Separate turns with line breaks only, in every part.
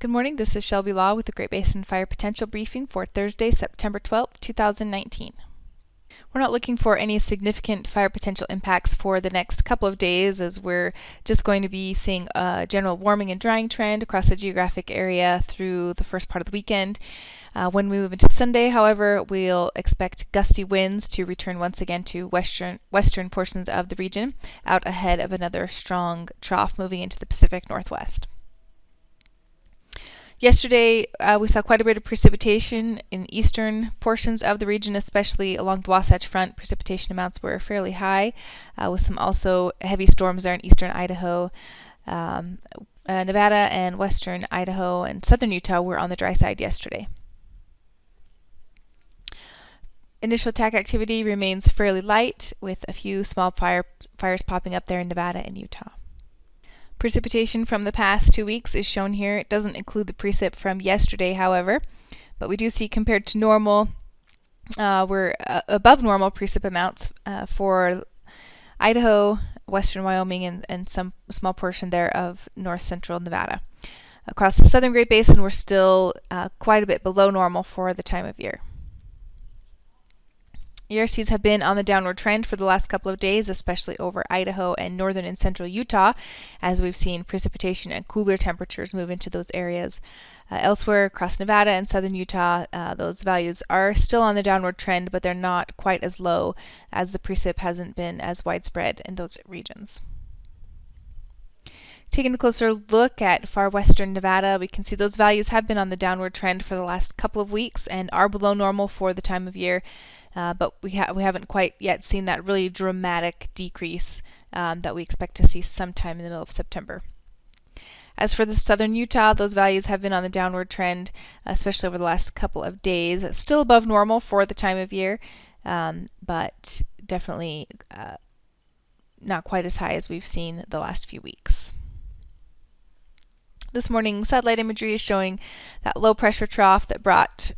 Good morning, this is Shelby Law with the Great Basin Fire Potential Briefing for Thursday, September 12th, 2019. We're not looking for any significant fire potential impacts for the next couple of days, as we're just going to be seeing a general warming and drying trend across the geographic area through the first part of the weekend. When we move into Sunday, however, we'll expect gusty winds to return once again to western portions of the region, out ahead of another strong trough moving into the Pacific Northwest. Yesterday, we saw quite a bit of precipitation in eastern portions of the region, especially along the Wasatch Front. Precipitation amounts were fairly high, with some also heavy storms there in eastern Idaho. Nevada and western Idaho and southern Utah were on the dry side yesterday. Initial attack activity remains fairly light, with a few small fires popping up there in Nevada and Utah. Precipitation from the past 2 weeks is shown here. It doesn't include the precip from yesterday, however, but we do see compared to normal, we're above normal precip amounts for Idaho, western Wyoming, and some small portion there of north central Nevada. Across the southern Great Basin, we're still quite a bit below normal for the time of year. ERCs have been on the downward trend for the last couple of days, especially over Idaho and northern and central Utah, as we've seen precipitation and cooler temperatures move into those areas. Elsewhere across Nevada and southern Utah, those values are still on the downward trend, but they're not quite as low, as the precip hasn't been as widespread in those regions. Taking a closer look at far western Nevada, we can see those values have been on the downward trend for the last couple of weeks and are below normal for the time of year. But we haven't quite yet seen that really dramatic decrease that we expect to see sometime in the middle of September. As for the southern Utah, those values have been on the downward trend, especially over the last couple of days. Still above normal for the time of year, but definitely not quite as high as we've seen the last few weeks. This morning's satellite imagery is showing that low pressure trough that brought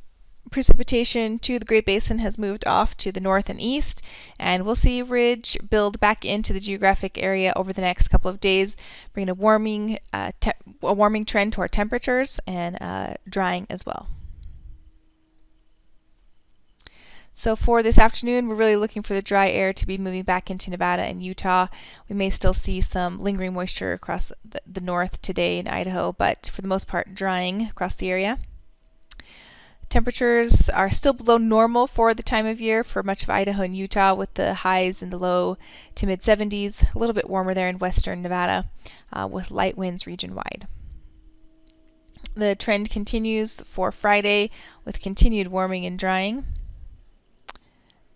precipitation to the Great Basin has moved off to the north and east, and we'll see ridge build back into the geographic area over the next couple of days, bringing a warming trend to our temperatures and drying as well. So for this afternoon, we're really looking for the dry air to be moving back into Nevada and Utah. We may still see some lingering moisture across the north today in Idaho, but for the most part drying across the area. Temperatures are still below normal for the time of year for much of Idaho and Utah, with the highs in the low to mid 70s, a little bit warmer there in western Nevada, with light winds region-wide. The trend continues for Friday with continued warming and drying.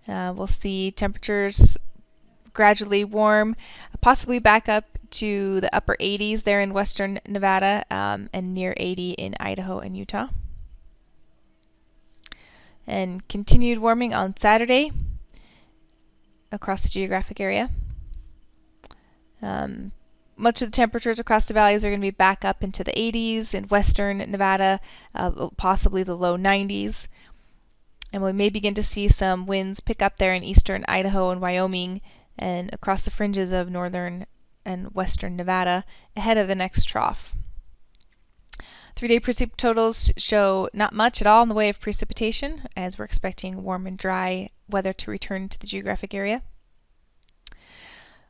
We'll see temperatures gradually warm, possibly back up to the upper 80s there in western Nevada and near 80 in Idaho and Utah. And continued warming on Saturday across the geographic area. Much of the temperatures across the valleys are going to be back up into the 80s in western Nevada, possibly the low 90s. And we may begin to see some winds pick up there in eastern Idaho and Wyoming and across the fringes of northern and western Nevada ahead of the next trough. 3-day precip totals show not much at all in the way of precipitation, as we're expecting warm and dry weather to return to the geographic area.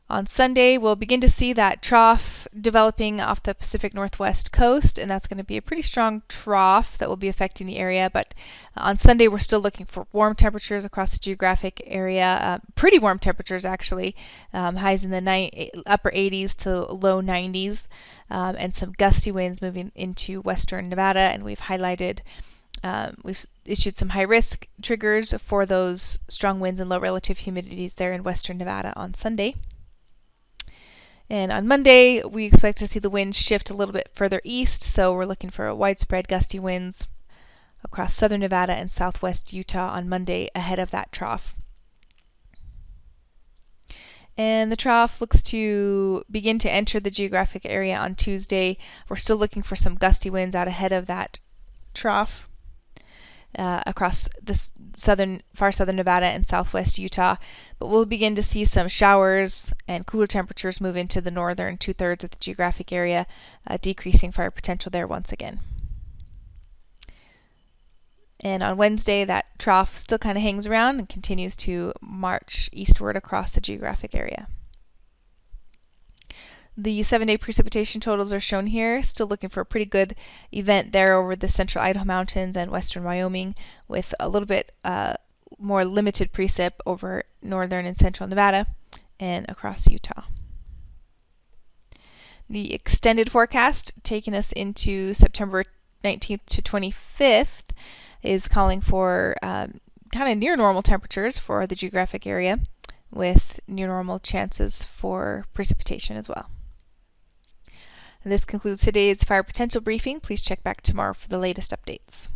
On Sunday, we'll begin to see that trough developing off the Pacific Northwest coast, and that's going to be a pretty strong trough that will be affecting the area. But on Sunday, we're still looking for warm temperatures across the geographic area, pretty warm temperatures actually, highs in the upper 80s to low 90s, and some gusty winds moving into western Nevada. And we've issued some high-risk triggers for those strong winds and low relative humidities there in western Nevada on Sunday. And on Monday, we expect to see the winds shift a little bit further east, so we're looking for widespread gusty winds across southern Nevada and southwest Utah on Monday ahead of that trough. And the trough looks to begin to enter the geographic area on Tuesday. We're still looking for some gusty winds out ahead of that trough. Across the far southern Nevada and southwest Utah, but we'll begin to see some showers and cooler temperatures move into the northern 2/3 of the geographic area, decreasing fire potential there once again. And on Wednesday, that trough still kind of hangs around and continues to march eastward across the geographic area. The 7-day precipitation totals are shown here. Still looking for a pretty good event there over the central Idaho Mountains and western Wyoming, with a little bit more limited precip over northern and central Nevada and across Utah. The extended forecast, taking us into September 19th to 25th, is calling for kind of near normal temperatures for the geographic area, with near normal chances for precipitation as well. And this concludes today's fire potential briefing. Please check back tomorrow for the latest updates.